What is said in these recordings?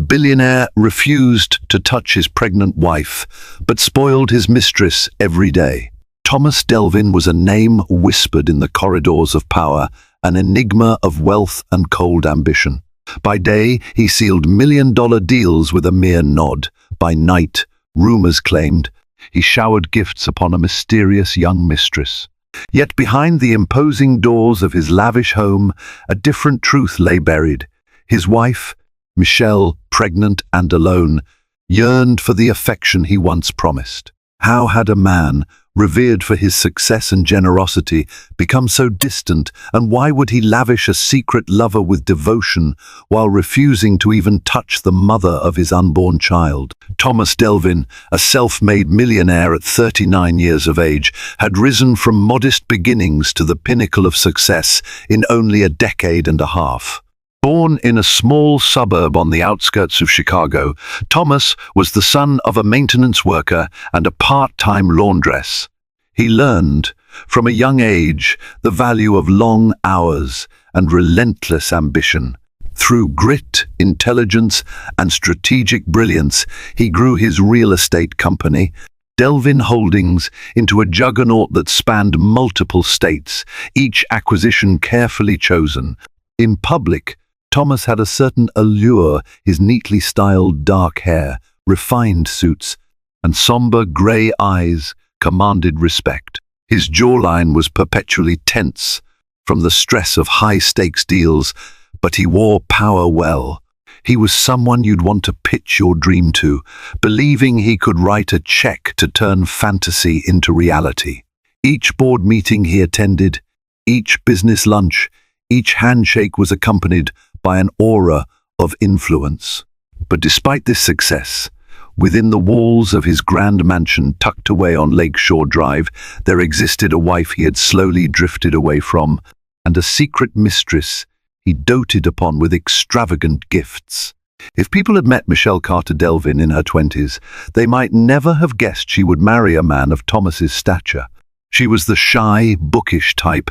billionaire refused to touch his pregnant wife, but spoiled his mistress every day. Thomas Delvin was a name whispered in the corridors of power, an enigma of wealth and cold ambition. By day, he sealed million-dollar deals with a mere nod. By night, rumors claimed, he showered gifts upon a mysterious young mistress. Yet behind the imposing doors of his lavish home, a different truth lay buried. His wife, Michelle, pregnant and alone, yearned for the affection he once promised. How had a man, revered for his success and generosity, become so distant, and why would he lavish a secret lover with devotion while refusing to even touch the mother of his unborn child? Thomas Delvin, a self-made millionaire at 39 years of age, had risen from modest beginnings to the pinnacle of success in only a decade and a half. Born in a small suburb on the outskirts of Chicago, Thomas was the son of a maintenance worker and a part-time laundress. He learned, from a young age, the value of long hours and relentless ambition. Through grit, intelligence, and strategic brilliance, he grew his real estate company, Delvin Holdings, into a juggernaut that spanned multiple states, each acquisition carefully chosen. In public, Thomas had a certain allure, his neatly styled dark hair, refined suits, and somber grey eyes commanded respect. His jawline was perpetually tense from the stress of high-stakes deals, but he wore power well. He was someone you'd want to pitch your dream to, believing he could write a check to turn fantasy into reality. Each board meeting he attended, each business lunch, each handshake was accompanied by an aura of influence. But despite this success, within the walls of his grand mansion tucked away on Lakeshore Drive, there existed a wife he had slowly drifted away from, and a secret mistress he doted upon with extravagant gifts. If people had met Michelle Carter Delvin in her 20s, they might never have guessed she would marry a man of Thomas's stature. She was the shy, bookish type,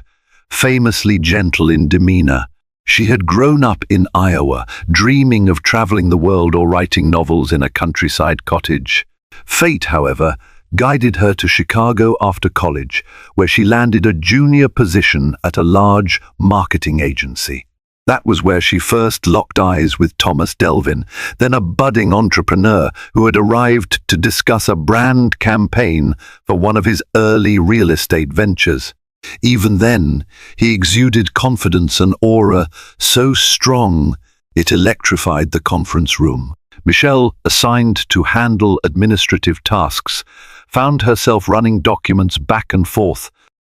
famously gentle in demeanor. She had grown up in Iowa, dreaming of traveling the world or writing novels in a countryside cottage. Fate, however, guided her to Chicago after college, where she landed a junior position at a large marketing agency. That was where she first locked eyes with Thomas Delvin, then a budding entrepreneur who had arrived to discuss a brand campaign for one of his early real estate ventures. Even then, he exuded confidence and aura so strong it electrified the conference room. Michelle, assigned to handle administrative tasks, found herself running documents back and forth,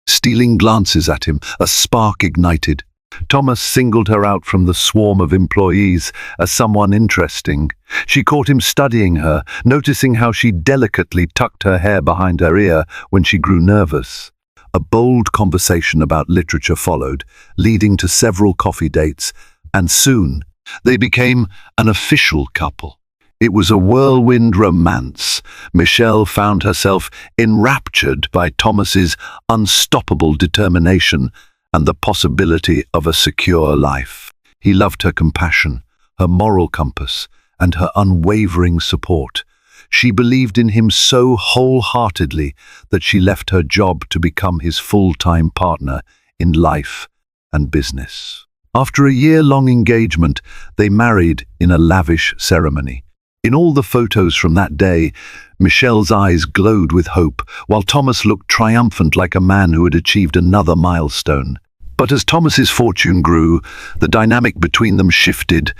stealing glances at him. A spark ignited. Thomas singled her out from the swarm of employees as someone interesting. She caught him studying her, noticing how she delicately tucked her hair behind her ear when she grew nervous. A bold conversation about literature followed, leading to several coffee dates, and soon they became an official couple. It was a whirlwind romance. Michelle found herself enraptured by Thomas's unstoppable determination and the possibility of a secure life. He loved her compassion, her moral compass, and her unwavering support. She believed in him so wholeheartedly that she left her job to become his full-time partner in life and business. After a year-long engagement, they married in a lavish ceremony. In all the photos from that day, Michelle's eyes glowed with hope, while Thomas looked triumphant like a man who had achieved another milestone. But as Thomas's fortune grew, the dynamic between them shifted.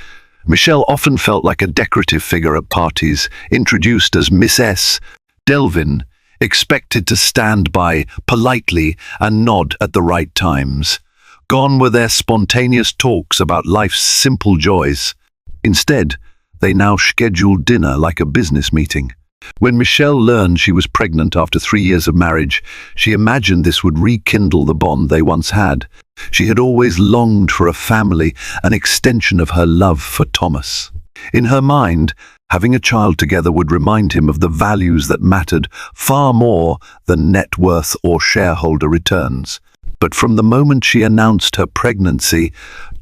Michelle often felt like a decorative figure at parties, introduced as Miss S. Delvin, expected to stand by politely and nod at the right times. Gone were their spontaneous talks about life's simple joys. Instead, they now scheduled dinner like a business meeting. When Michelle learned she was pregnant after 3 years of marriage, she imagined this would rekindle the bond they once had. She had always longed for a family, an extension of her love for Thomas. In her mind, having a child together would remind him of the values that mattered far more than net worth or shareholder returns. But from the moment she announced her pregnancy,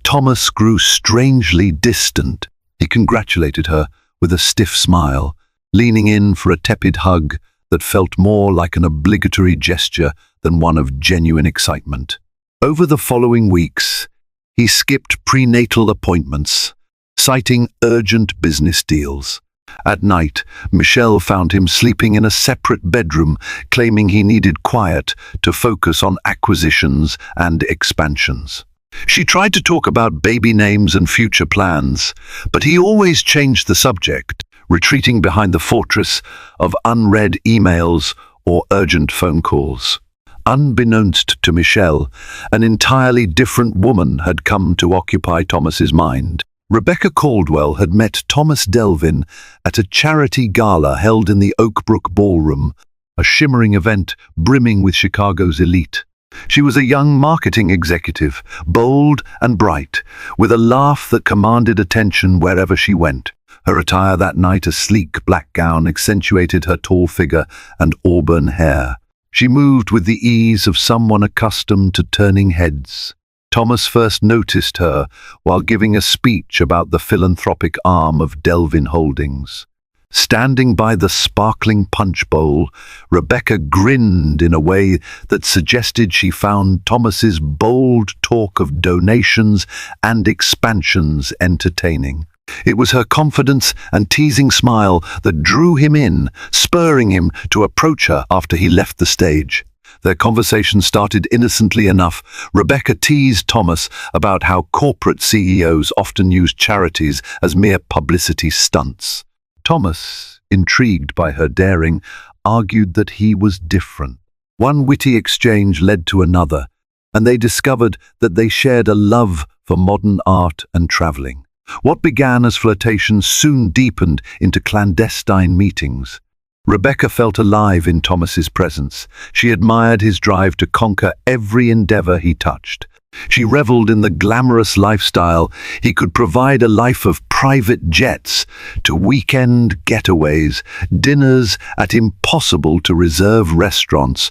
Thomas grew strangely distant. He congratulated her with a stiff smile, leaning in for a tepid hug that felt more like an obligatory gesture than one of genuine excitement. Over the following weeks, he skipped prenatal appointments, citing urgent business deals. At night, Michelle found him sleeping in a separate bedroom, claiming he needed quiet to focus on acquisitions and expansions. She tried to talk about baby names and future plans, but he always changed the subject, retreating behind the fortress of unread emails or urgent phone calls. Unbeknownst to Michelle, an entirely different woman had come to occupy Thomas's mind. Rebecca Caldwell had met Thomas Delvin at a charity gala held in the Oakbrook Ballroom, a shimmering event brimming with Chicago's elite. She was a young marketing executive, bold and bright, with a laugh that commanded attention wherever she went. Her attire that night, a sleek black gown, accentuated her tall figure and auburn hair. She moved with the ease of someone accustomed to turning heads. Thomas first noticed her while giving a speech about the philanthropic arm of Delvin Holdings. Standing by the sparkling punch bowl, Rebecca grinned in a way that suggested she found Thomas's bold talk of donations and expansions entertaining. It was her confidence and teasing smile that drew him in, spurring him to approach her after he left the stage. Their conversation started innocently enough. Rebecca teased Thomas about how corporate CEOs often use charities as mere publicity stunts. Thomas, intrigued by her daring, argued that he was different. One witty exchange led to another, and they discovered that they shared a love for modern art and traveling. What began as flirtations soon deepened into clandestine meetings. Rebecca felt alive in Thomas's presence. She admired his drive to conquer every endeavor he touched. She reveled in the glamorous lifestyle he could provide, a life of private jets to weekend getaways, dinners at impossible-to-reserve restaurants,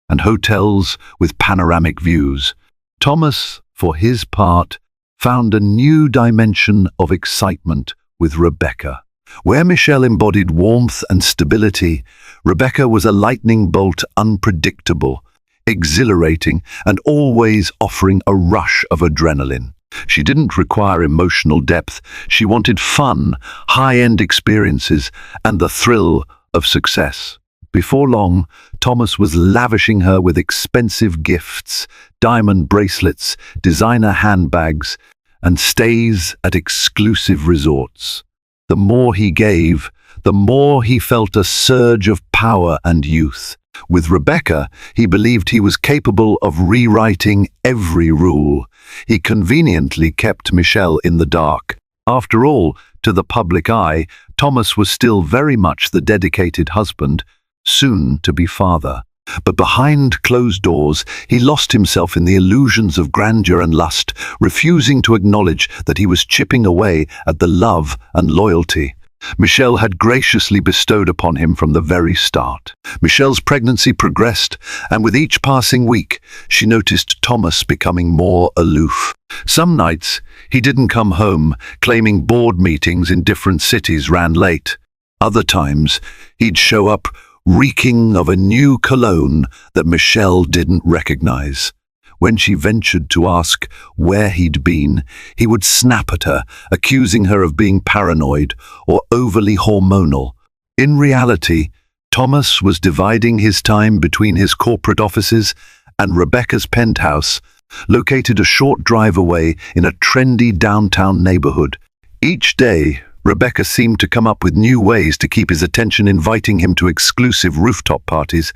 and hotels with panoramic views. Thomas, for his part, found a new dimension of excitement with Rebecca. Where Michelle embodied warmth and stability, Rebecca was a lightning bolt, unpredictable, exhilarating, and always offering a rush of adrenaline. She didn't require emotional depth. She wanted fun, high-end experiences, and the thrill of success. Before long, Thomas was lavishing her with expensive gifts, diamond bracelets, designer handbags, and stays at exclusive resorts. The more he gave, the more he felt a surge of power and youth. With Rebecca, he believed he was capable of rewriting every rule. He conveniently kept Michelle in the dark. After all, to the public eye, Thomas was still very much the dedicated husband, soon-to-be father. But behind closed doors, he lost himself in the illusions of grandeur and lust, refusing to acknowledge that he was chipping away at the love and loyalty Michelle had graciously bestowed upon him from the very start. Michelle's pregnancy progressed, and with each passing week, she noticed Thomas becoming more aloof. Some nights, he didn't come home, claiming board meetings in different cities ran late. Other times, he'd show up reeking of a new cologne that Michelle didn't recognize. When she ventured to ask where he'd been, he would snap at her, accusing her of being paranoid or overly hormonal. In reality, Thomas was dividing his time between his corporate offices and Rebecca's penthouse, located a short drive away in a trendy downtown neighborhood. Each day, Rebecca seemed to come up with new ways to keep his attention, inviting him to exclusive rooftop parties,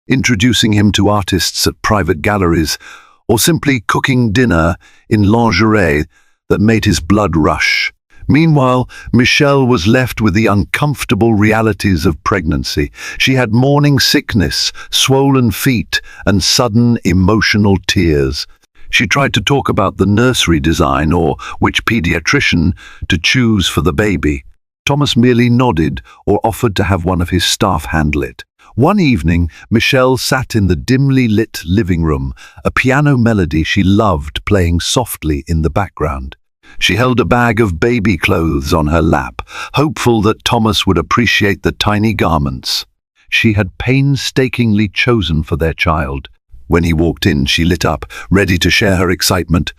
introducing him to artists at private galleries, or simply cooking dinner in lingerie that made his blood rush. Meanwhile, Michelle was left with the uncomfortable realities of pregnancy. She had morning sickness, swollen feet, and sudden emotional tears. She tried to talk about the nursery design or which pediatrician to choose for the baby. Thomas merely nodded or offered to have one of his staff handle it. One evening, Michelle sat in the dimly lit living room, a piano melody she loved playing softly in the background. She held a bag of baby clothes on her lap, hopeful that Thomas would appreciate the tiny garments she had painstakingly chosen for their child. When he walked in, she lit up, ready to share her excitement.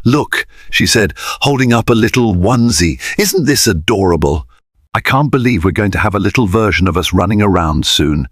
"Look," she said, holding up a little onesie. "Isn't this adorable? I can't believe we're going to have a little version of us running around soon."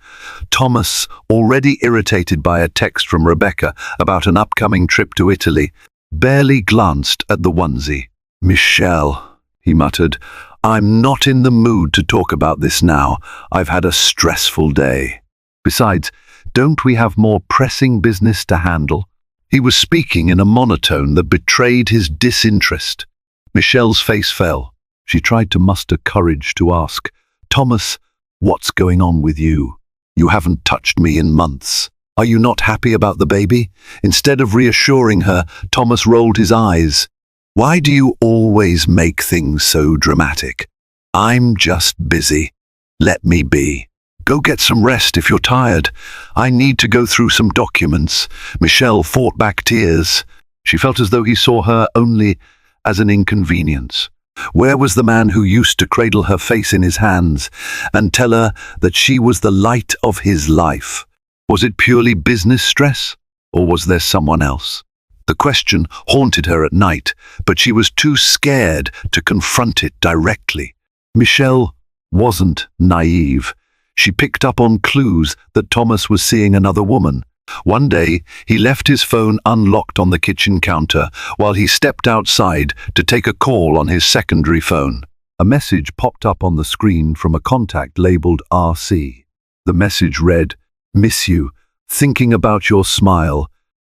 Thomas, already irritated by a text from Rebecca about an upcoming trip to Italy, barely glanced at the onesie. "Michelle," he muttered, "I'm not in the mood to talk about this now. I've had a stressful day. Besides, don't we have more pressing business to handle?" He was speaking in a monotone that betrayed his disinterest. Michelle's face fell. She tried to muster courage to ask, "Thomas, what's going on with you? You haven't touched me in months. Are you not happy about the baby?" Instead of reassuring her, Thomas rolled his eyes. "Why do you always make things so dramatic? I'm just busy. Let me be. Go get some rest if you're tired. I need to go through some documents." Michelle fought back tears. She felt as though he saw her only as an inconvenience. Where was the man who used to cradle her face in his hands and tell her that she was the light of his life? Was it purely business stress, or was there someone else? The question haunted her at night, but she was too scared to confront it directly. Michelle wasn't naive. She picked up on clues that Thomas was seeing another woman. One day, he left his phone unlocked on the kitchen counter while he stepped outside to take a call on his secondary phone. A message popped up on the screen from a contact labeled RC. The message read, "Miss you. Thinking about your smile.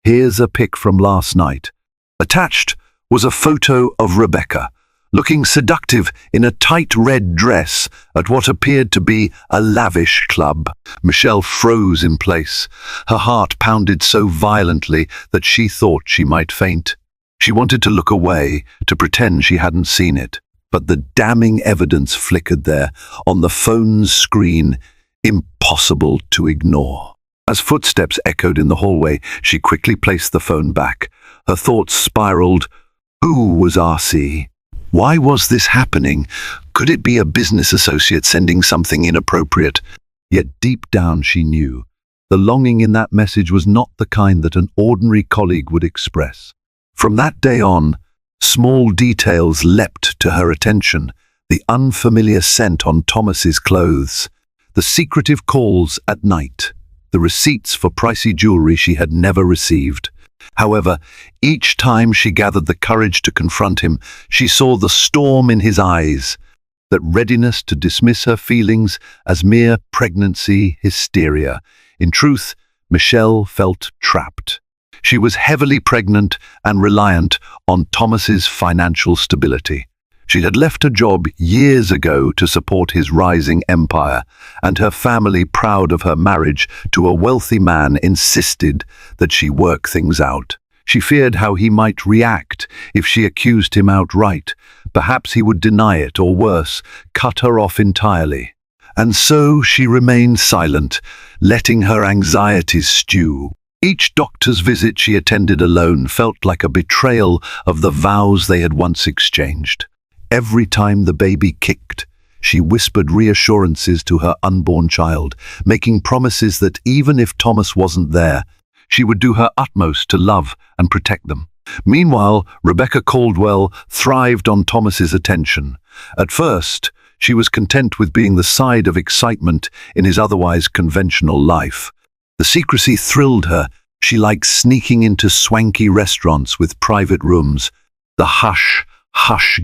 Here's a pic from last night." Attached was a photo of Rebecca, looking seductive in a tight red dress at what appeared to be a lavish club. Michelle froze in place. Her heart pounded so violently that she thought she might faint. She wanted to look away, to pretend she hadn't seen it, but the damning evidence flickered there, on the phone's screen, impossible to ignore. As footsteps echoed in the hallway, she quickly placed the phone back. Her thoughts spiraled. Who was RC? Why was this happening? Could it be a business associate sending something inappropriate? Yet deep down she knew. The longing in that message was not the kind that an ordinary colleague would express. From that day on, small details leapt to her attention. The unfamiliar scent on Thomas's clothes, the secretive calls at night, the receipts for pricey jewelry she had never received. However, each time she gathered the courage to confront him, she saw the storm in his eyes, that readiness to dismiss her feelings as mere pregnancy hysteria. In truth, Michelle felt trapped. She was heavily pregnant and reliant on Thomas's financial stability. She had left her job years ago to support his rising empire, and her family, proud of her marriage to a wealthy man, insisted that she work things out. She feared how he might react if she accused him outright. Perhaps he would deny it, or worse, cut her off entirely. And so she remained silent, letting her anxieties stew. Each doctor's visit she attended alone felt like a betrayal of the vows they had once exchanged. Every time the baby kicked, she whispered reassurances to her unborn child, making promises that even if Thomas wasn't there, she would do her utmost to love and protect them. Meanwhile, Rebecca Caldwell thrived on Thomas's attention. At first, she was content with being the side of excitement in his otherwise conventional life. The secrecy thrilled her. She liked sneaking into swanky restaurants with private rooms, the hush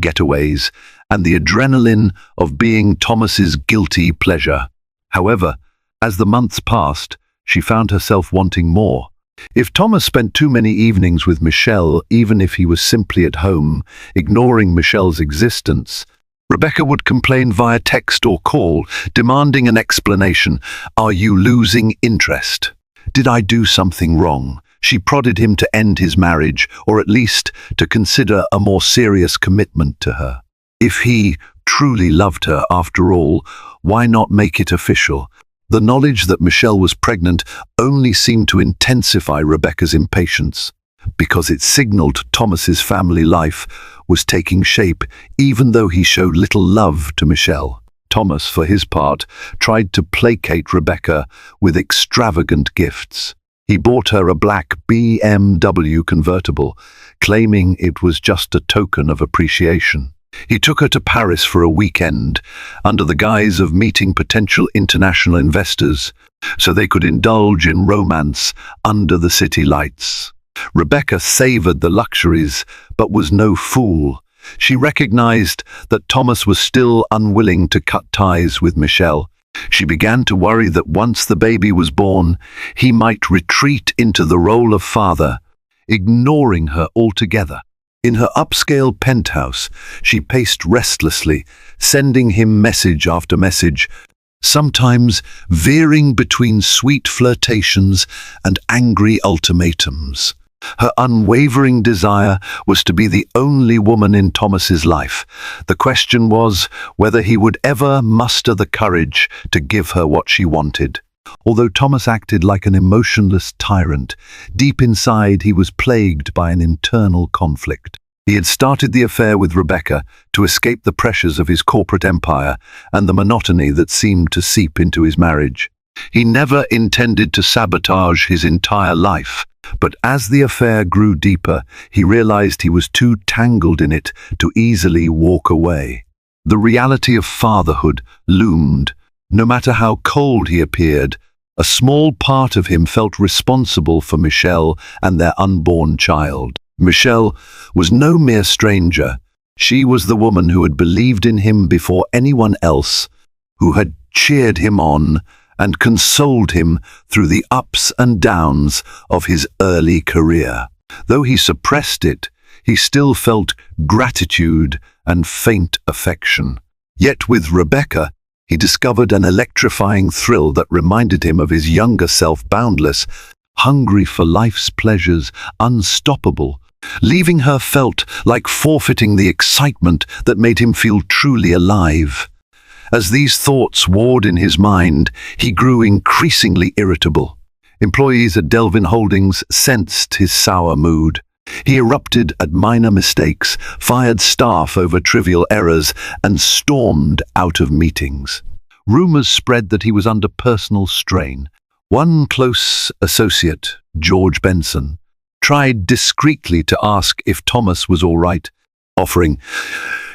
getaways, and the adrenaline of being Thomas's guilty pleasure. However, as the months passed, she found herself wanting more. If Thomas spent too many evenings with Michelle, even if he was simply at home, ignoring Michelle's existence, Rebecca would complain via text or call, demanding an explanation. "Are you losing interest? Did I do something wrong?" She prodded him to end his marriage, or at least to consider a more serious commitment to her. If he truly loved her after all, why not make it official? The knowledge that Michelle was pregnant only seemed to intensify Rebecca's impatience. because it signaled Thomas's family life was taking shape, even though he showed little love to Michelle. Thomas, for his part, tried to placate Rebecca with extravagant gifts. He bought her a black BMW convertible, claiming it was just a token of appreciation. He took her to Paris for a weekend, under the guise of meeting potential international investors, so they could indulge in romance under the city lights. Rebecca savored the luxuries, but was no fool. She recognized that Thomas was still unwilling to cut ties with Michelle. She began to worry that once the baby was born, he might retreat into the role of father, ignoring her altogether. In her upscale penthouse, she paced restlessly, sending him message after message, sometimes veering between sweet flirtations and angry ultimatums. Her unwavering desire was to be the only woman in Thomas's life. The question was whether he would ever muster the courage to give her what she wanted. Although Thomas acted like an emotionless tyrant, deep inside he was plagued by an internal conflict. He had started the affair with Rebecca to escape the pressures of his corporate empire and the monotony that seemed to seep into his marriage. He never intended to sabotage his entire life, but as the affair grew deeper, he realized he was too tangled in it to easily walk away. The reality of fatherhood loomed. No matter how cold he appeared, a small part of him felt responsible for Michelle and their unborn child. Michelle was no mere stranger. She was the woman who had believed in him before anyone else, who had cheered him on and consoled him through the ups and downs of his early career. Though he suppressed it, he still felt gratitude and faint affection. Yet with Rebecca, he discovered an electrifying thrill that reminded him of his younger self, boundless, hungry for life's pleasures, unstoppable. Leaving her felt like forfeiting the excitement that made him feel truly alive. As these thoughts warred in his mind, he grew increasingly irritable. Employees at Delvin Holdings sensed his sour mood. He erupted at minor mistakes, fired staff over trivial errors, and stormed out of meetings. Rumors spread that he was under personal strain. One close associate, George Benson, tried discreetly to ask if Thomas was all right, offering,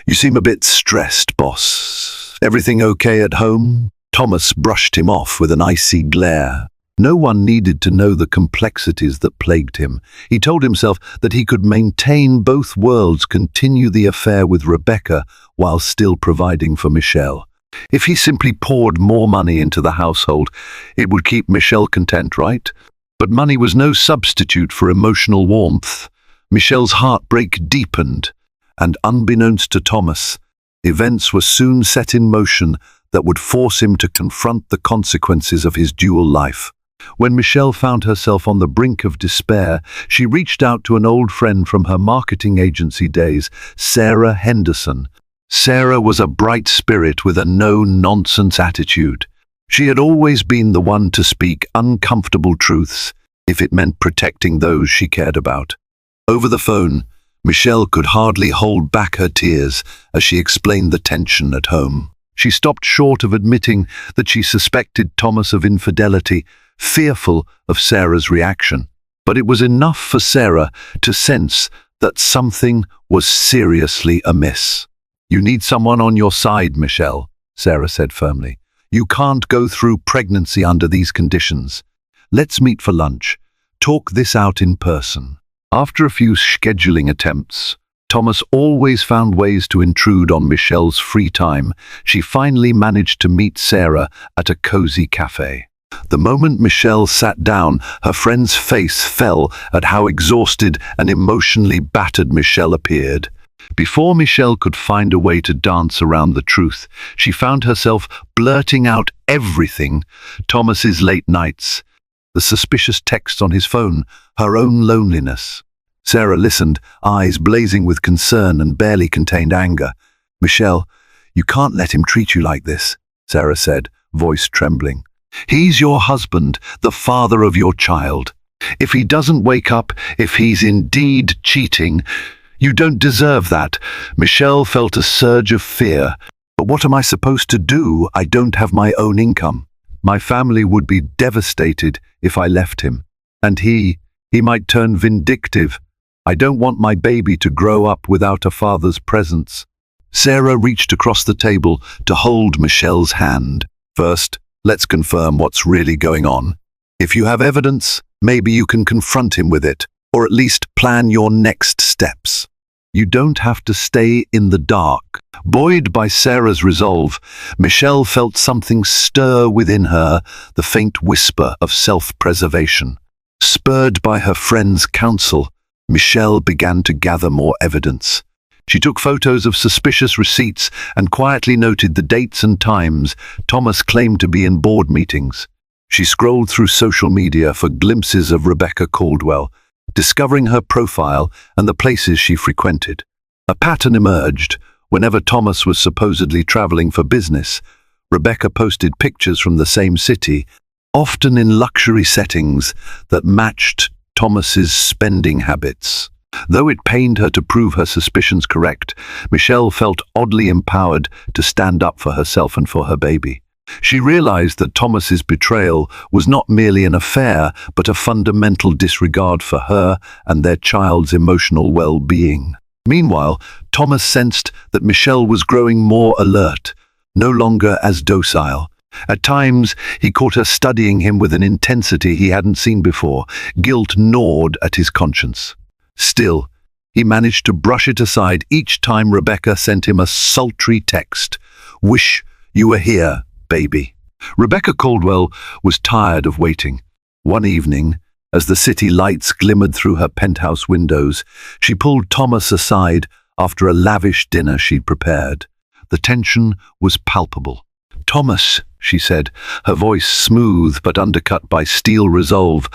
"You seem a bit stressed, boss. Everything okay at home?" Thomas brushed him off with an icy glare. No one needed to know the complexities that plagued him. He told himself that he could maintain both worlds, continue the affair with Rebecca while still providing for Michelle. If he simply poured more money into the household, it would keep Michelle content, right? But money was no substitute for emotional warmth. Michelle's heartbreak deepened, and unbeknownst to Thomas, events were soon set in motion that would force him to confront the consequences of his dual life. When Michelle found herself on the brink of despair, she reached out to an old friend from her marketing agency days, Sarah Henderson. Sarah was a bright spirit with a no-nonsense attitude. She had always been the one to speak uncomfortable truths, if it meant protecting those she cared about. Over the phone, Michelle could hardly hold back her tears as she explained the tension at home. She stopped short of admitting that she suspected Thomas of infidelity, fearful of Sarah's reaction. But it was enough for Sarah to sense that something was seriously amiss. "You need someone on your side, Michelle," Sarah said firmly. "You can't go through pregnancy under these conditions. Let's meet for lunch. Talk this out in person." After a few scheduling attempts, Thomas always found ways to intrude on Michelle's free time. She finally managed to meet Sarah at a cozy cafe. The moment Michelle sat down, her friend's face fell at how exhausted and emotionally battered Michelle appeared. Before Michelle could find a way to dance around the truth, she found herself blurting out everything: Thomas's late nights, the suspicious texts on his phone, her own loneliness. Sarah listened, eyes blazing with concern and barely contained anger. "Michelle, you can't let him treat you like this," Sarah said, voice trembling. "He's your husband, the father of your child." If he doesn't wake up, if he's indeed cheating, you don't deserve that. Michelle felt a surge of fear. But what am I supposed to do? I don't have my own income. My family would be devastated if I left him. And he might turn vindictive. I don't want my baby to grow up without a father's presence. Sarah reached across the table to hold Michelle's hand. First, let's confirm what's really going on. If you have evidence, maybe you can confront him with it, or at least plan your next steps. You don't have to stay in the dark. Buoyed by Sarah's resolve, Michelle felt something stir within her, the faint whisper of self-preservation. Spurred by her friend's counsel, Michelle began to gather more evidence. She took photos of suspicious receipts and quietly noted the dates and times Thomas claimed to be in board meetings. She scrolled through social media for glimpses of Rebecca Caldwell, discovering her profile and the places she frequented. A pattern emerged. Whenever Thomas was supposedly traveling for business, Rebecca posted pictures from the same city, often in luxury settings that matched Thomas's spending habits. Though it pained her to prove her suspicions correct, Michelle felt oddly empowered to stand up for herself and for her baby. She realized that Thomas's betrayal was not merely an affair, but a fundamental disregard for her and their child's emotional well-being. Meanwhile, Thomas sensed that Michelle was growing more alert, no longer as docile. At times, he caught her studying him with an intensity he hadn't seen before. Guilt gnawed at his conscience. Still, he managed to brush it aside each time Rebecca sent him a sultry text. "Wish you were here, baby." Rebecca Caldwell was tired of waiting. One evening, as the city lights glimmered through her penthouse windows, she pulled Thomas aside after a lavish dinner she'd prepared. The tension was palpable. "Thomas," she said, her voice smooth but undercut by steel resolve,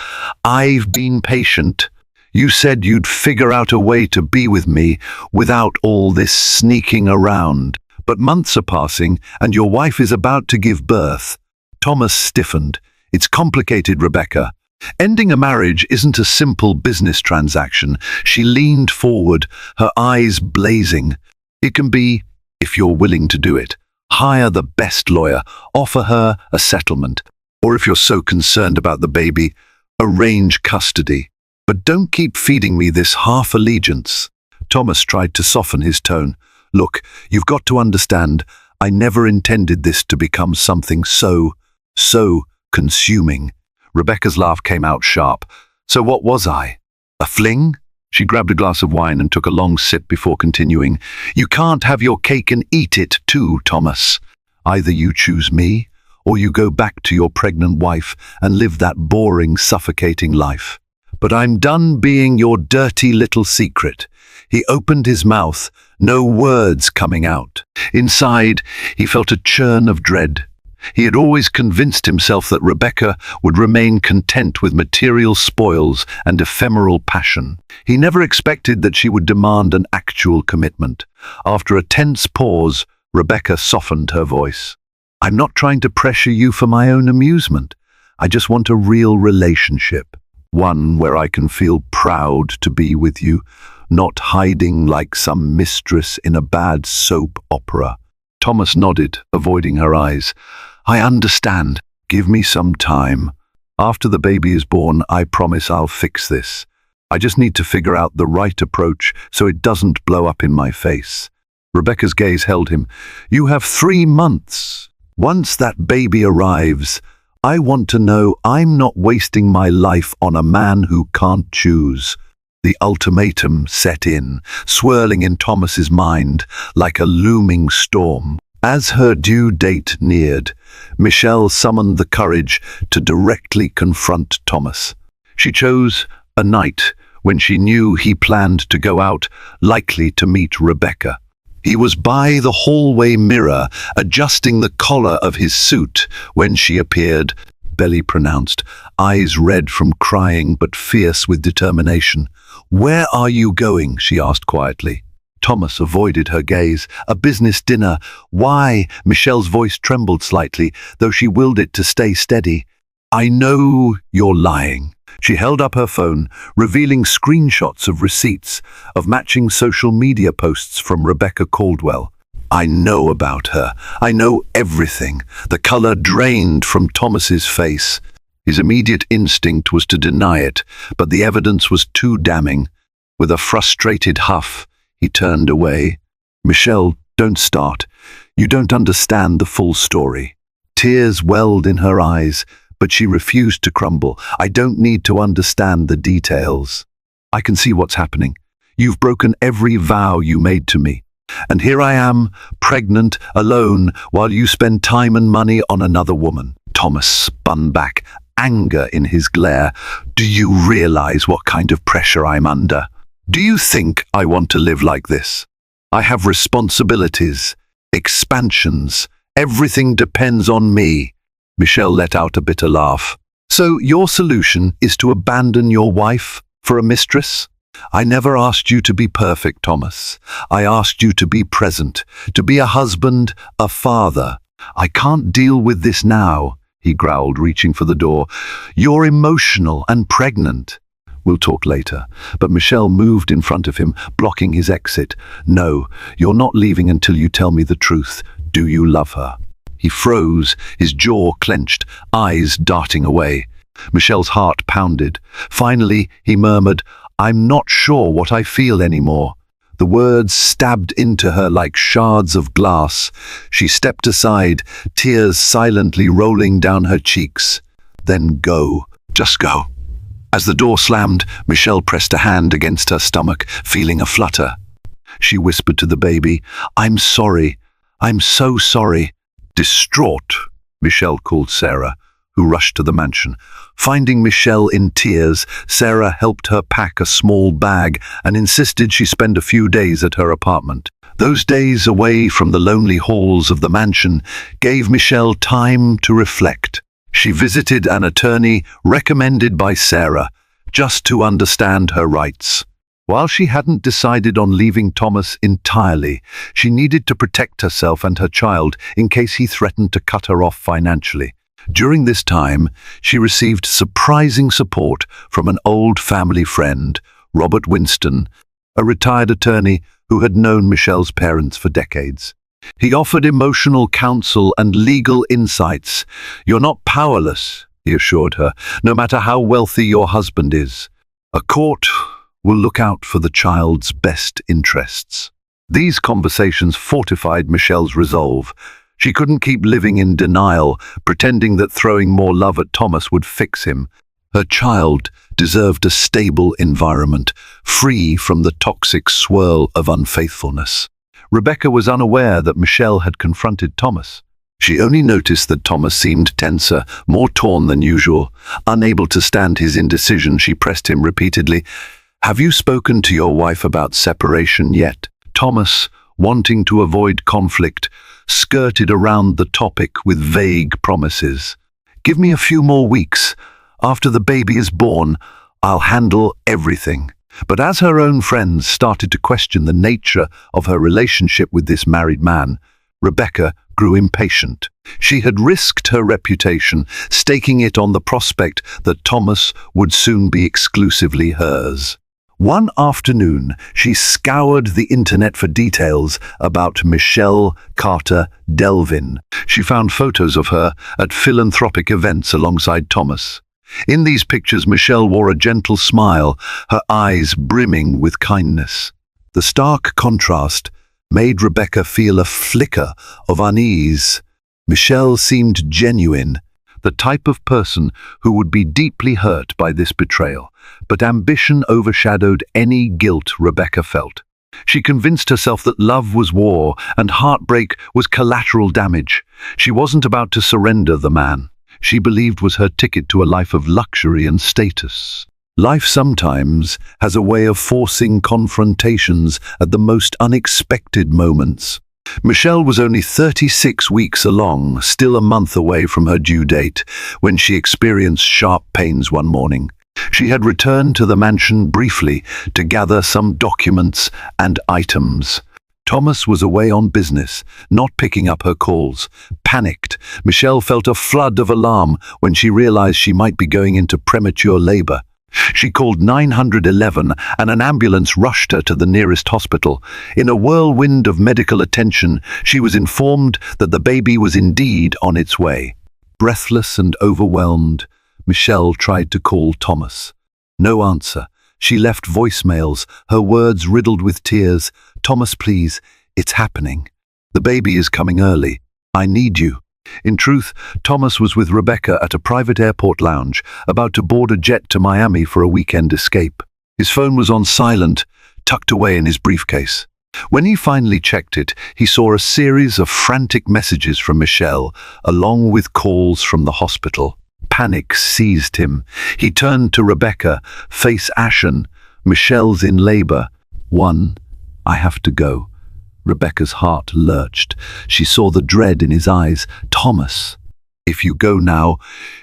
"I've been patient. You said you'd figure out a way to be with me without all this sneaking around. But months are passing, and your wife is about to give birth." Thomas stiffened. "It's complicated, Rebecca. Ending a marriage isn't a simple business transaction." She leaned forward, her eyes blazing. "It can be, if you're willing to do it. Hire the best lawyer, offer her a settlement, or if you're so concerned about the baby, arrange custody. But don't keep feeding me this half allegiance." Thomas tried to soften his tone. "Look, you've got to understand, I never intended this to become something so consuming." Rebecca's laugh came out sharp. "So what was I? A fling?" She grabbed a glass of wine and took a long sip before continuing. "You can't have your cake and eat it too, Thomas. Either you choose me, or you go back to your pregnant wife and live that boring, suffocating life. But I'm done being your dirty little secret." He opened his mouth, no words coming out. Inside, he felt a churn of dread. He had always convinced himself that Rebecca would remain content with material spoils and ephemeral passion. He never expected that she would demand an actual commitment. After a tense pause, Rebecca softened her voice. "I'm not trying to pressure you for my own amusement. I just want a real relationship. One where I can feel proud to be with you, not hiding like some mistress in a bad soap opera." Thomas nodded, avoiding her eyes. "I understand. Give me some time. After the baby is born, I promise I'll fix this. I just need to figure out the right approach so it doesn't blow up in my face." Rebecca's gaze held him. "You have 3 months. Once that baby arrives, I want to know I'm not wasting my life on a man who can't choose." The ultimatum set in, swirling in Thomas's mind like a looming storm. As her due date neared, Michelle summoned the courage to directly confront Thomas. She chose a night when she knew he planned to go out, likely to meet Rebecca. He was by the hallway mirror, adjusting the collar of his suit when she appeared, belly pronounced, eyes red from crying but fierce with determination. "Where are you going?" she asked quietly. Thomas avoided her gaze. "A business dinner." "Why?" Michelle's voice trembled slightly, though she willed it to stay steady. "I know you're lying. She held up her phone, revealing screenshots of receipts of matching social media posts from Rebecca Caldwell. I know about her. I know everything. The color drained from Thomas's face. His immediate instinct was to deny it, but the evidence was too damning. With a frustrated huff, he turned away. Michelle, don't start. You don't understand the full story. Tears welled in her eyes, but she refused to crumble. I don't need to understand the details. I can see what's happening. You've broken every vow you made to me. And here I am, pregnant, alone, while you spend time and money on another woman. Thomas spun back, anger in his glare. Do you realize what kind of pressure I'm under? Do you think I want to live like this? I have responsibilities, expansions. Everything depends on me. Michelle let out a bitter laugh. So your solution is to abandon your wife for a mistress? I never asked you to be perfect, Thomas. I asked you to be present, to be a husband, a father. I can't deal with this now, he growled, reaching for the door. You're emotional and pregnant. We'll talk later. But Michelle moved in front of him, blocking his exit. No, you're not leaving until you tell me the truth. Do you love her? He froze, his jaw clenched, eyes darting away. Michelle's heart pounded. Finally, he murmured, I'm not sure what I feel anymore. The words stabbed into her like shards of glass. She stepped aside, tears silently rolling down her cheeks. Then go. Just go. As the door slammed, Michelle pressed a hand against her stomach, feeling a flutter. She whispered to the baby, I'm sorry. I'm so sorry. Distraught, Michelle called Sarah, who rushed to the mansion. Finding Michelle in tears, Sarah helped her pack a small bag and insisted she spend a few days at her apartment. Those days away from the lonely halls of the mansion gave Michelle time to reflect. She visited an attorney recommended by Sarah, just to understand her rights. While she hadn't decided on leaving Thomas entirely, she needed to protect herself and her child in case he threatened to cut her off financially. During this time, she received surprising support from an old family friend, Robert Winston, a retired attorney who had known Michelle's parents for decades. He offered emotional counsel and legal insights. You're not powerless, he assured her, no matter how wealthy your husband is. A court will look out for the child's best interests. These conversations fortified Michelle's resolve. She couldn't keep living in denial, pretending that throwing more love at Thomas would fix him. Her child deserved a stable environment, free from the toxic swirl of unfaithfulness. Rebecca was unaware that Michelle had confronted Thomas. She only noticed that Thomas seemed tenser, more torn than usual. Unable to stand his indecision, she pressed him repeatedly. Have you spoken to your wife about separation yet? Thomas, wanting to avoid conflict, skirted around the topic with vague promises. Give me a few more weeks. After the baby is born, I'll handle everything. But as her own friends started to question the nature of her relationship with this married man, Rebecca grew impatient. She had risked her reputation, staking it on the prospect that Thomas would soon be exclusively hers. One afternoon, she scoured the internet for details about Michelle Carter Delvin. She found photos of her at philanthropic events alongside Thomas. In these pictures, Michelle wore a gentle smile, her eyes brimming with kindness. The stark contrast made Rebecca feel a flicker of unease. Michelle seemed genuine, the type of person who would be deeply hurt by this betrayal, but ambition overshadowed any guilt Rebecca felt. She convinced herself that love was war and heartbreak was collateral damage. She wasn't about to surrender the man she believed was her ticket to a life of luxury and status. Life sometimes has a way of forcing confrontations at the most unexpected moments. Michelle was only 36 weeks along, still a month away from her due date, when she experienced sharp pains one morning. She had returned to the mansion briefly to gather some documents and items. Thomas was away on business, not picking up her calls. Panicked, Michelle felt a flood of alarm when she realized she might be going into premature labor. She called 911 and an ambulance rushed her to the nearest hospital. In a whirlwind of medical attention, she was informed that the baby was indeed on its way. Breathless and overwhelmed, Michelle tried to call Thomas. No answer. She left voicemails, her words riddled with tears. "Thomas, please, it's happening. The baby is coming early. I need you." In truth, Thomas was with Rebecca at a private airport lounge, about to board a jet to Miami for a weekend escape. His phone was on silent, tucked away in his briefcase. When he finally checked it, he saw a series of frantic messages from Michelle, along with calls from the hospital. Panic seized him. He turned to Rebecca, face ashen. "Michelle's in labor. I have to go." Rebecca's heart lurched. She saw the dread in his eyes. "Thomas, if you go now,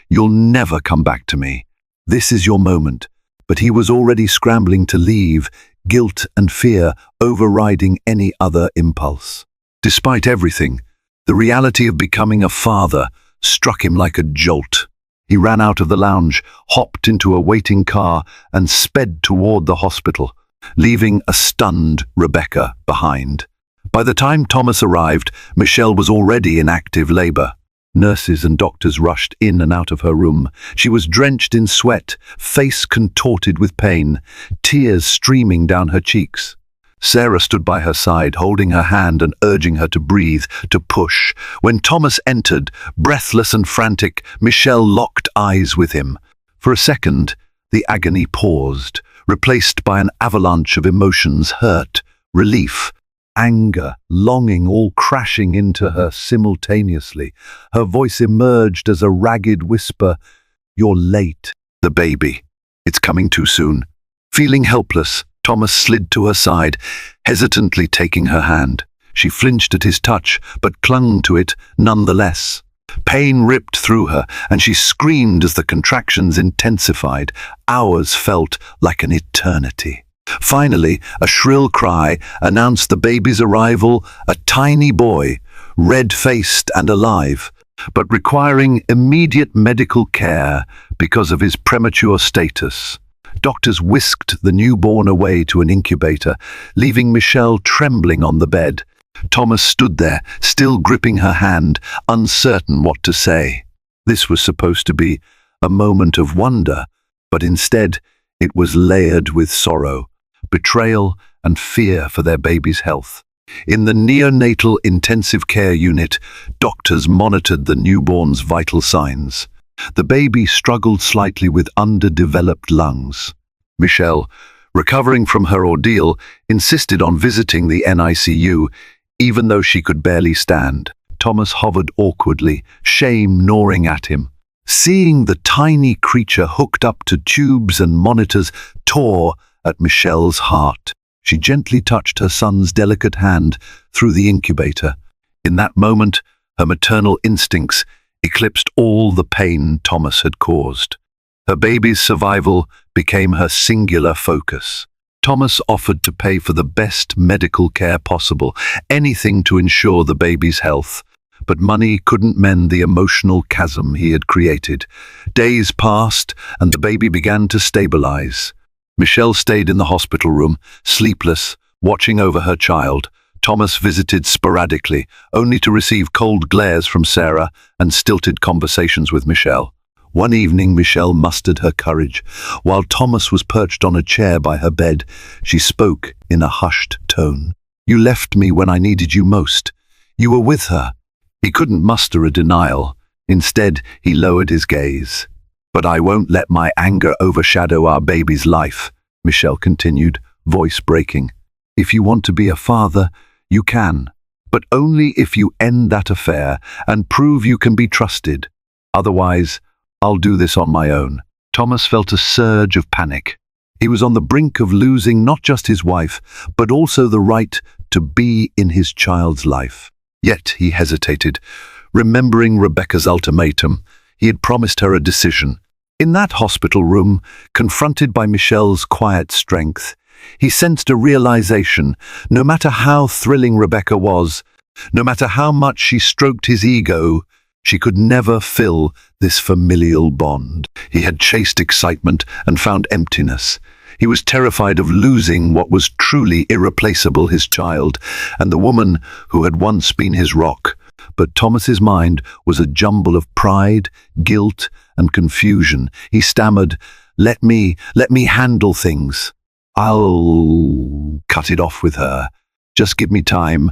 you'll never come back to me. This is your moment." But he was already scrambling to leave, guilt and fear overriding any other impulse. Despite everything, the reality of becoming a father struck him like a jolt. He ran out of the lounge, hopped into a waiting car, and sped toward the hospital, leaving a stunned Rebecca behind. By the time Thomas arrived, Michelle was already in active labor. Nurses and doctors rushed in and out of her room. She was drenched in sweat, face contorted with pain, tears streaming down her cheeks. Sarah stood by her side, holding her hand and urging her to breathe, to push. When Thomas entered, breathless and frantic, Michelle locked eyes with him. For a second, the agony paused, replaced by an avalanche of emotions: hurt, relief, anger, longing, all crashing into her simultaneously. Her voice emerged as a ragged whisper: "You're late. The baby. It's coming too soon." Feeling helpless, Thomas slid to her side, hesitantly taking her hand. She flinched at his touch, but clung to it nonetheless. Pain ripped through her, and she screamed as the contractions intensified. Hours felt like an eternity. Finally, a shrill cry announced the baby's arrival, a tiny boy, red-faced and alive, but requiring immediate medical care because of his premature status. Doctors whisked the newborn away to an incubator, leaving Michelle trembling on the bed. Thomas stood there, still gripping her hand, uncertain what to say. This was supposed to be a moment of wonder, but instead it was layered with sorrow, betrayal, and fear for their baby's health. In the neonatal intensive care unit, doctors monitored the newborn's vital signs. The baby struggled slightly with underdeveloped lungs. Michelle, recovering from her ordeal, insisted on visiting the NICU, even though she could barely stand. Thomas hovered awkwardly, shame gnawing at him. Seeing the tiny creature hooked up to tubes and monitors tore at Michelle's heart. She gently touched her son's delicate hand through the incubator. In that moment, her maternal instincts eclipsed all the pain Thomas had caused. Her baby's survival became her singular focus. Thomas offered to pay for the best medical care possible, anything to ensure the baby's health. But money couldn't mend the emotional chasm he had created. Days passed, and the baby began to stabilize. Michelle stayed in the hospital room, sleepless, watching over her child. Thomas visited sporadically, only to receive cold glares from Sarah and stilted conversations with Michelle. One evening, Michelle mustered her courage. While Thomas was perched on a chair by her bed, she spoke in a hushed tone. "You left me when I needed you most. You were with her." He couldn't muster a denial. Instead, he lowered his gaze. "But I won't let my anger overshadow our baby's life," Michelle continued, voice breaking. "If you want to be a father, you can, but only if you end that affair and prove you can be trusted. Otherwise, I'll do this on my own." Thomas felt a surge of panic. He was on the brink of losing not just his wife, but also the right to be in his child's life. Yet he hesitated, remembering Rebecca's ultimatum. He had promised her a decision. In that hospital room, confronted by Michelle's quiet strength, he sensed a realization: no matter how thrilling Rebecca was, no matter how much she stroked his ego, She could never fill this familial bond. He had chased excitement and found emptiness. He was terrified of losing what was truly irreplaceable, his child, and the woman who had once been his rock. But Thomas's mind was a jumble of pride, guilt, and confusion. He stammered, let me handle things. I'll cut it off with her. Just give me time."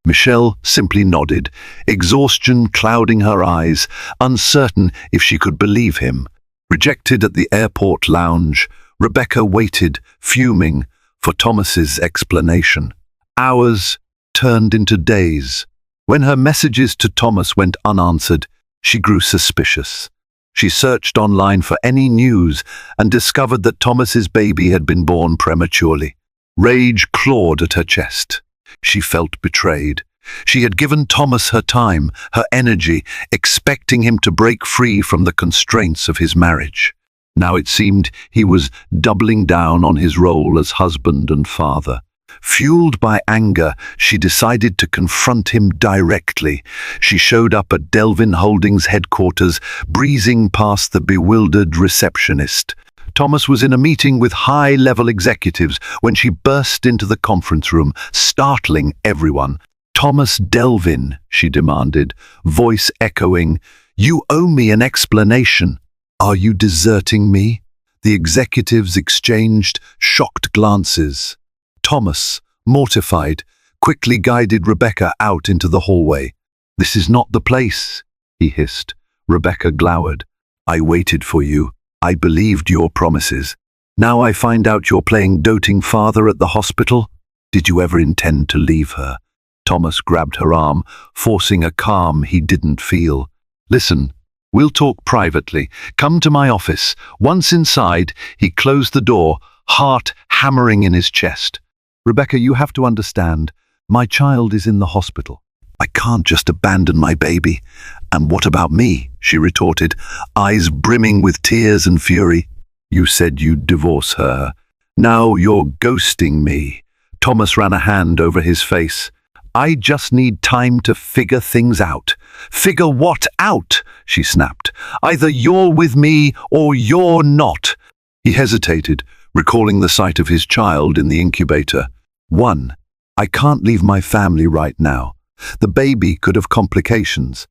Michelle simply nodded, exhaustion clouding her eyes, uncertain if she could believe him. Rejected at the airport lounge, Rebecca waited, fuming, for Thomas's explanation. Hours turned into days. When her messages to Thomas went unanswered, she grew suspicious. She searched online for any news and discovered that Thomas's baby had been born prematurely. Rage clawed at her chest. She felt betrayed. She had given Thomas her time, her energy, expecting him to break free from the constraints of his marriage. Now it seemed he was doubling down on his role as husband and father. Fueled by anger, she decided to confront him directly. She showed up at Delvin Holdings headquarters, breezing past the bewildered receptionist. Thomas was in a meeting with high-level executives when she burst into the conference room, startling everyone. "Thomas Delvin," she demanded, voice echoing, "you owe me an explanation. Are you deserting me?" The executives exchanged shocked glances. Thomas, mortified, quickly guided Rebecca out into the hallway. "This is not the place," he hissed. Rebecca glowered. "I waited for you. I believed your promises. Now I find out you're playing doting father at the hospital. Did you ever intend to leave her?" Thomas grabbed her arm, forcing a calm he didn't feel. "Listen, we'll talk privately. Come to my office." Once inside, he closed the door, heart hammering in his chest. "Rebecca, you have to understand. My child is in the hospital. I can't just abandon my baby." "And what about me?" she retorted, eyes brimming with tears and fury. "You said you'd divorce her. Now you're ghosting me." Thomas ran a hand over his face. "I just need time to figure things out." "Figure what out?" she snapped. "Either you're with me or you're not." He hesitated, recalling the sight of his child in the incubator. "One, I can't leave my family right now. The baby could have complications.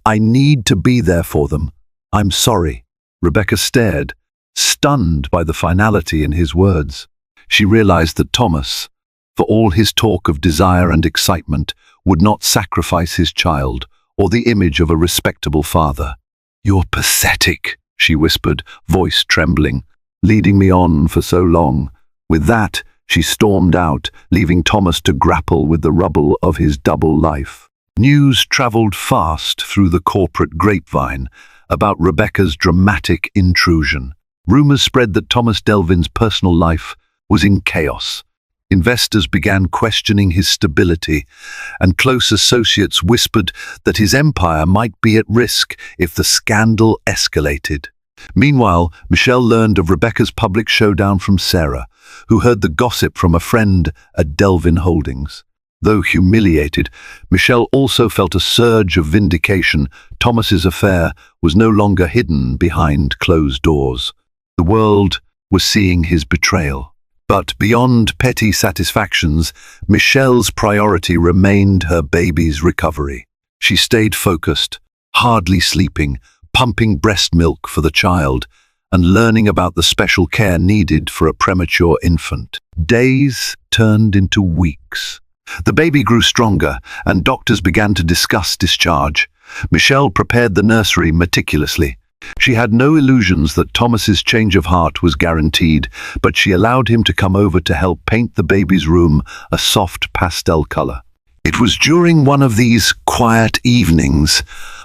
I need to be there for them. I'm sorry." Rebecca stared, stunned by the finality in his words. She realized that Thomas, for all his talk of desire and excitement, would not sacrifice his child or the image of a respectable father. "You're pathetic," she whispered, voice trembling, "leading me on for so long." With that, she stormed out, leaving Thomas to grapple with the rubble of his double life. News traveled fast through the corporate grapevine about Rebecca's dramatic intrusion. Rumors spread that Thomas Delvin's personal life was in chaos. Investors began questioning his stability, and close associates whispered that his empire might be at risk if the scandal escalated. Meanwhile, Michelle learned of Rebecca's public showdown from Sarah, who heard the gossip from a friend at Delvin Holdings. Though humiliated, Michelle also felt a surge of vindication. Thomas's affair was no longer hidden behind closed doors. The world was seeing his betrayal. But beyond petty satisfactions, Michelle's priority remained her baby's recovery. She stayed focused, hardly sleeping, pumping breast milk for the child, and learning about the special care needed for a premature infant. Days turned into weeks. The baby grew stronger, and doctors began to discuss discharge. Michelle prepared the nursery meticulously. She had no illusions that Thomas's change of heart was guaranteed, but she allowed him to come over to help paint the baby's room a soft pastel color. It was during one of these quiet evenings,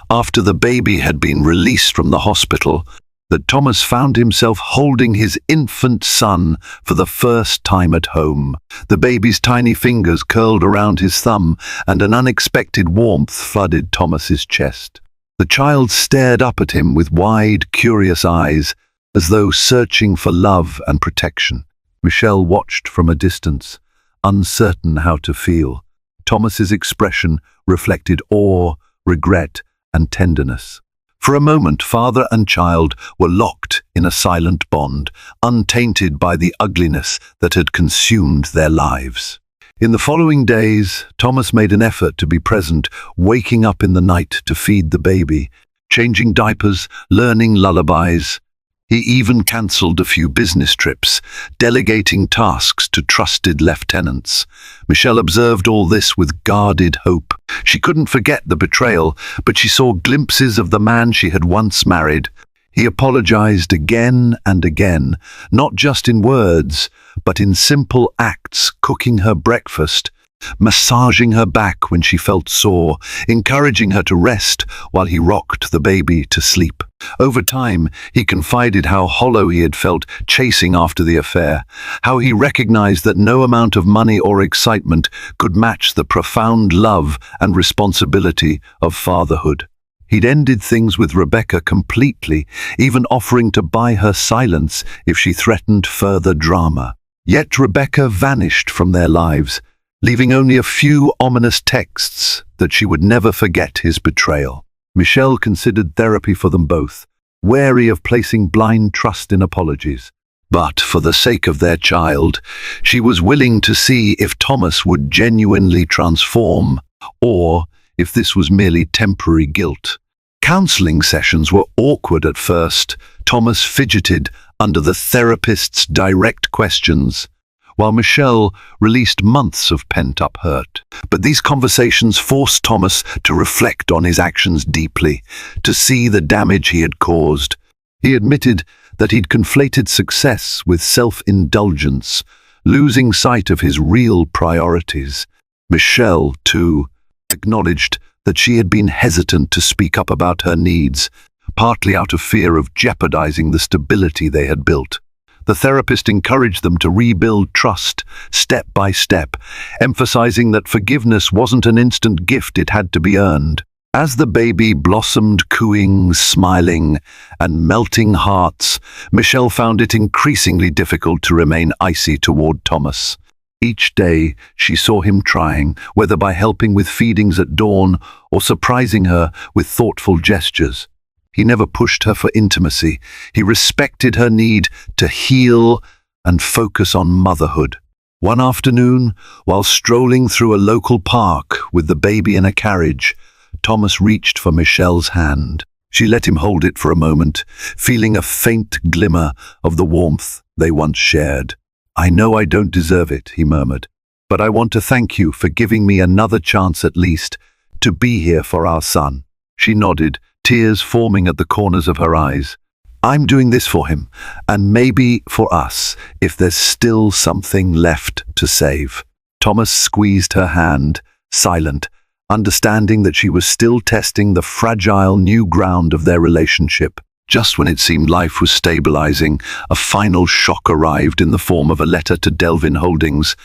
after the baby had been released from the hospital, that Thomas found himself holding his infant son for the first time at home. The baby's tiny fingers curled around his thumb, and an unexpected warmth flooded Thomas's chest. The child stared up at him with wide, curious eyes, as though searching for love and protection. Michelle watched from a distance, uncertain how to feel. Thomas's expression reflected awe, regret, and tenderness. For a moment, father and child were locked in a silent bond, untainted by the ugliness that had consumed their lives. In the following days, Thomas made an effort to be present, waking up in the night to feed the baby, changing diapers, learning lullabies. He even cancelled a few business trips, delegating tasks to trusted lieutenants. Michelle observed all this with guarded hope. She couldn't forget the betrayal, but she saw glimpses of the man she had once married. He apologized again and again, not just in words, but in simple acts, cooking her breakfast, massaging her back when she felt sore, encouraging her to rest while he rocked the baby to sleep. Over time, he confided how hollow he had felt chasing after the affair, how he recognized that no amount of money or excitement could match the profound love and responsibility of fatherhood. He'd ended things with Rebecca completely, even offering to buy her silence if she threatened further drama. Yet Rebecca vanished from their lives, leaving only a few ominous texts that she would never forget his betrayal. Michelle considered therapy for them both, wary of placing blind trust in apologies. But for the sake of their child, she was willing to see if Thomas would genuinely transform, or if this was merely temporary guilt. Counseling sessions were awkward at first. Thomas fidgeted under the therapist's direct questions, while Michelle released months of pent-up hurt. But these conversations forced Thomas to reflect on his actions deeply, to see the damage he had caused. He admitted that he'd conflated success with self-indulgence, losing sight of his real priorities. Michelle, too, acknowledged that she had been hesitant to speak up about her needs, partly out of fear of jeopardizing the stability they had built. The therapist encouraged them to rebuild trust, step by step, emphasizing that forgiveness wasn't an instant gift, it had to be earned. As the baby blossomed, cooing, smiling, and melting hearts, Michelle found it increasingly difficult to remain icy toward Thomas. Each day she saw him trying, whether by helping with feedings at dawn or surprising her with thoughtful gestures. He never pushed her for intimacy. He respected her need to heal and focus on motherhood. One afternoon, while strolling through a local park with the baby in a carriage, Thomas reached for Michelle's hand. She let him hold it for a moment, feeling a faint glimmer of the warmth they once shared. "I know I don't deserve it," he murmured, "but I want to thank you for giving me another chance at least to be here for our son." She nodded, tears forming at the corners of her eyes. "I'm doing this for him, and maybe for us, if there's still something left to save." Thomas squeezed her hand, silent, understanding that she was still testing the fragile new ground of their relationship. Just when it seemed life was stabilizing, a final shock arrived in the form of a letter to Delvin Holdings,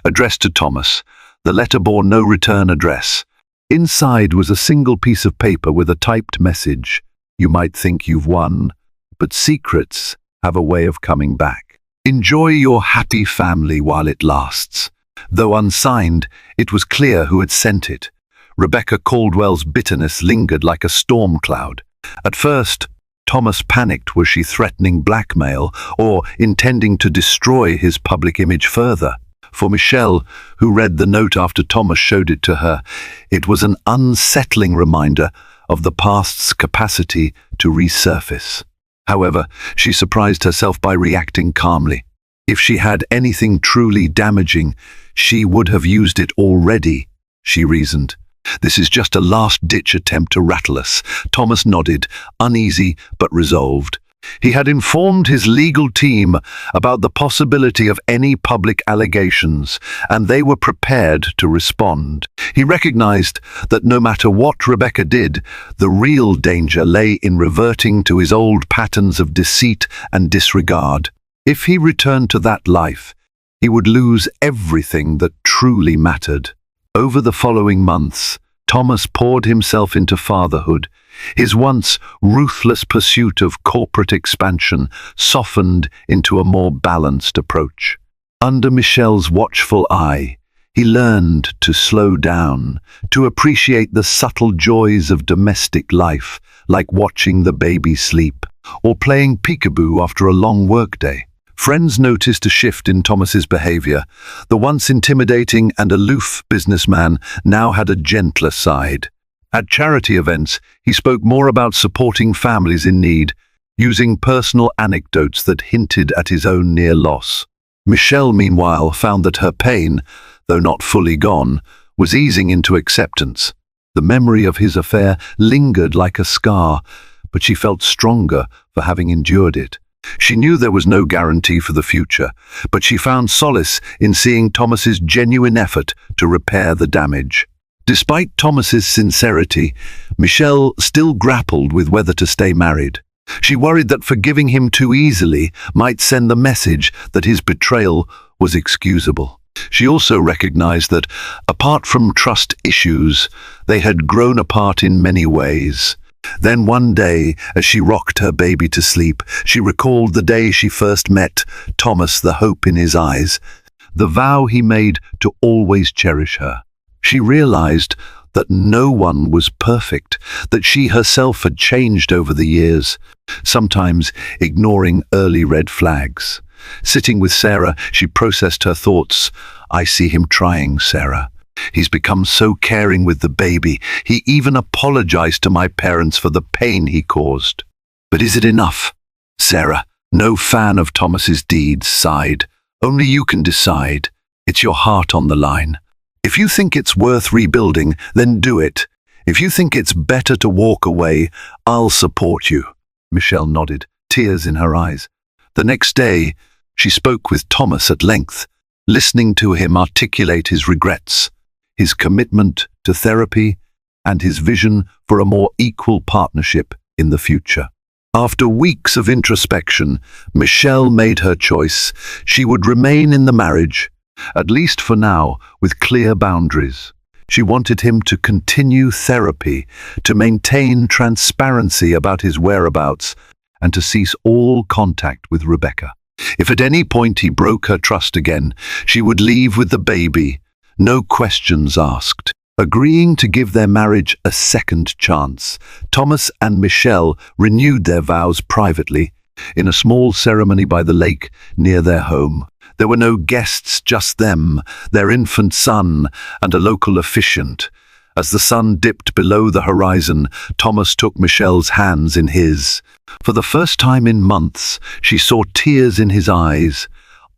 addressed to Thomas. The letter bore no return address. Inside was a single piece of paper with a typed message: "You might think you've won, but secrets have a way of coming back. Enjoy your happy family while it lasts." Though unsigned, it was clear who had sent it. Rebecca Caldwell's bitterness lingered like a storm cloud. At first, Thomas panicked. Was she threatening blackmail or intending to destroy his public image further? For Michelle, who read the note after Thomas showed it to her, it was an unsettling reminder of the past's capacity to resurface. However, she surprised herself by reacting calmly. If she had anything truly damaging, she would have used it already, she reasoned. "This is just a last-ditch attempt to rattle us." Thomas nodded, uneasy but resolved. He had informed his legal team about the possibility of any public allegations, and they were prepared to respond. He recognized that no matter what Rebecca did, the real danger lay in reverting to his old patterns of deceit and disregard. If he returned to that life, he would lose everything that truly mattered. Over the following months, Thomas poured himself into fatherhood. His once ruthless pursuit of corporate expansion softened into a more balanced approach. Under Michelle's watchful eye, He learned to slow down, to appreciate the subtle joys of domestic life, like watching the baby sleep or playing peekaboo after a long workday. Friends noticed a shift in Thomas's behavior. The once intimidating and aloof businessman now had a gentler side. At charity events, he spoke more about supporting families in need, using personal anecdotes that hinted at his own near loss. Michelle, meanwhile, found that her pain, though not fully gone, was easing into acceptance. The memory of his affair lingered like a scar, but she felt stronger for having endured it. She knew there was no guarantee for the future, but she found solace in seeing Thomas's genuine effort to repair the damage. Despite Thomas's sincerity, Michelle still grappled with whether to stay married. She worried that forgiving him too easily might send the message that his betrayal was excusable. She also recognized that, apart from trust issues, they had grown apart in many ways. Then one day, as she rocked her baby to sleep, she recalled the day she first met Thomas, the hope in his eyes, the vow he made to always cherish her. She realized that no one was perfect, that she herself had changed over the years, sometimes ignoring early red flags. Sitting with Sarah, she processed her thoughts. "I see him trying, Sarah. He's become so caring with the baby. He even apologized to my parents for the pain he caused." "But is it enough?" Sarah, no fan of Thomas's deeds, sighed. "Only you can decide. It's your heart on the line. If you think it's worth rebuilding, then do it. If you think it's better to walk away, I'll support you." Michelle nodded, tears in her eyes. The next day, she spoke with Thomas at length, listening to him articulate his regrets, his commitment to therapy, and his vision for a more equal partnership in the future. After weeks of introspection, Michelle made her choice. She would remain in the marriage, at least for now, with clear boundaries. She wanted him to continue therapy, to maintain transparency about his whereabouts, and to cease all contact with Rebecca. If at any point he broke her trust again, she would leave with the baby, no questions asked. Agreeing to give their marriage a second chance, Thomas and Michelle renewed their vows privately, in a small ceremony by the lake near their home. There were no guests, just them, their infant son, and a local officiant. As the sun dipped below the horizon, Thomas took Michelle's hands in his. For the first time in months, she saw tears in his eyes.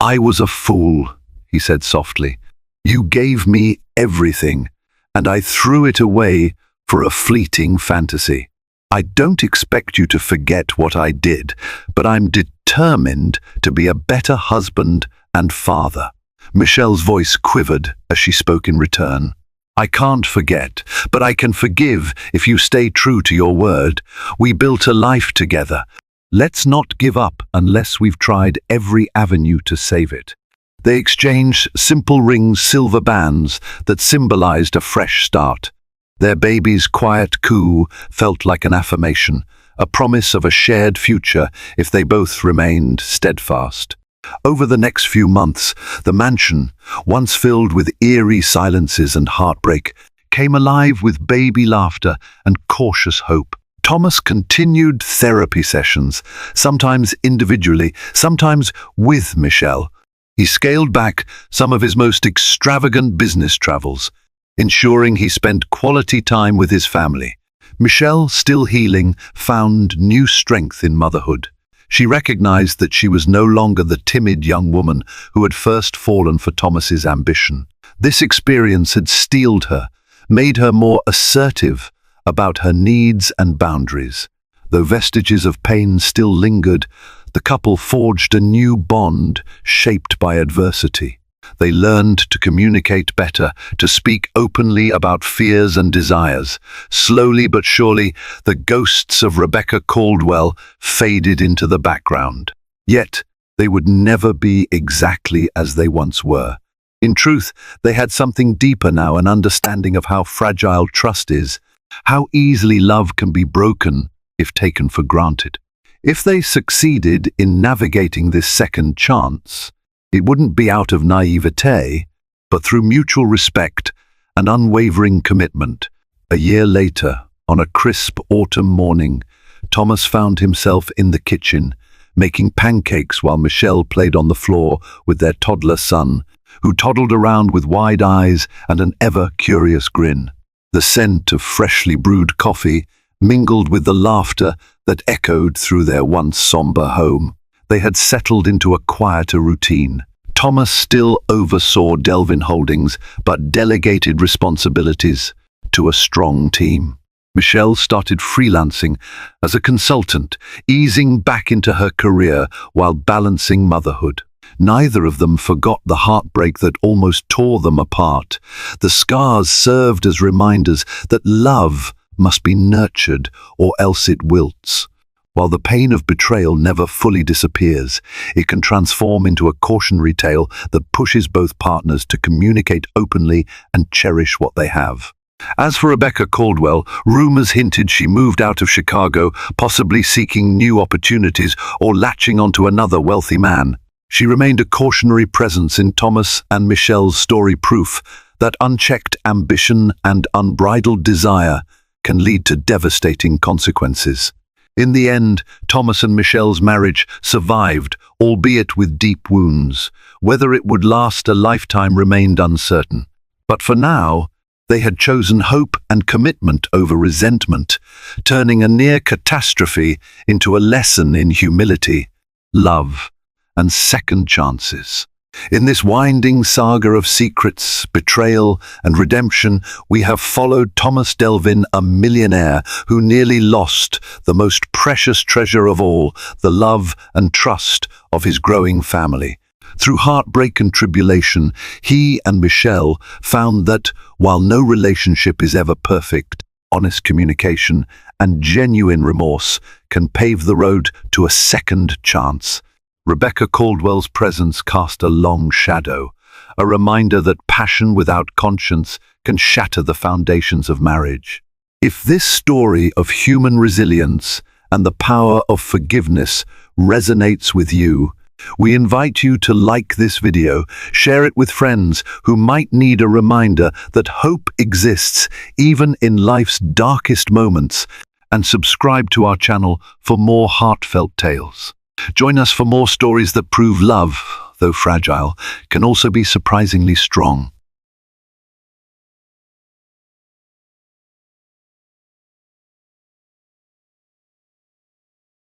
"I was a fool," he said softly. "You gave me everything, and I threw it away for a fleeting fantasy. I don't expect you to forget what I did, but I'm determined to be a better husband and father." Michelle's voice quivered as she spoke in return. "I can't forget, but I can forgive if you stay true to your word. We built a life together. Let's not give up unless we've tried every avenue to save it." They exchanged simple ringed silver bands that symbolized a fresh start. Their baby's quiet coo felt like an affirmation, a promise of a shared future if they both remained steadfast. Over the next few months, the mansion, once filled with eerie silences and heartbreak, came alive with baby laughter and cautious hope. Thomas continued therapy sessions, sometimes individually, sometimes with Michelle. He scaled back some of his most extravagant business travels, ensuring he spent quality time with his family. Michelle, still healing, found new strength in motherhood. She recognized that she was no longer the timid young woman who had first fallen for Thomas's ambition. This experience had steeled her, made her more assertive about her needs and boundaries. Though vestiges of pain still lingered, the couple forged a new bond shaped by adversity. They learned to communicate better, to speak openly about fears and desires. Slowly but surely, the ghosts of Rebecca Caldwell faded into the background. Yet, they would never be exactly as they once were. In truth, they had something deeper now, an understanding of how fragile trust is, how easily love can be broken if taken for granted. If they succeeded in navigating this second chance, it wouldn't be out of naivete, but through mutual respect and unwavering commitment. A year later, on a crisp autumn morning, Thomas found himself in the kitchen, making pancakes while Michelle played on the floor with their toddler son, who toddled around with wide eyes and an ever-curious grin. The scent of freshly brewed coffee mingled with the laughter that echoed through their once somber home. They had settled into a quieter routine. Thomas still oversaw Delvin Holdings, but delegated responsibilities to a strong team. Michelle started freelancing as a consultant, easing back into her career while balancing motherhood. Neither of them forgot the heartbreak that almost tore them apart. The scars served as reminders that love must be nurtured or else it wilts. While the pain of betrayal never fully disappears, it can transform into a cautionary tale that pushes both partners to communicate openly and cherish what they have. As for Rebecca Caldwell, rumors hinted she moved out of Chicago, possibly seeking new opportunities or latching onto another wealthy man. She remained a cautionary presence in Thomas and Michelle's story, proof that unchecked ambition and unbridled desire can lead to devastating consequences. In the end, Thomas and Michelle's marriage survived, albeit with deep wounds. Whether it would last a lifetime remained uncertain. But for now, they had chosen hope and commitment over resentment, turning a near catastrophe into a lesson in humility, love, and second chances. In this winding saga of secrets, betrayal, and redemption, we have followed Thomas Delvin, a millionaire who nearly lost the most precious treasure of all, the love and trust of his growing family. Through heartbreak and tribulation, he and Michelle found that, while no relationship is ever perfect, honest communication and genuine remorse can pave the road to a second chance. Rebecca Caldwell's presence cast a long shadow, a reminder that passion without conscience can shatter the foundations of marriage. If this story of human resilience and the power of forgiveness resonates with you, we invite you to like this video, share it with friends who might need a reminder that hope exists even in life's darkest moments, and subscribe to our channel for more heartfelt tales. Join us for more stories that prove love, though fragile, can also be surprisingly strong.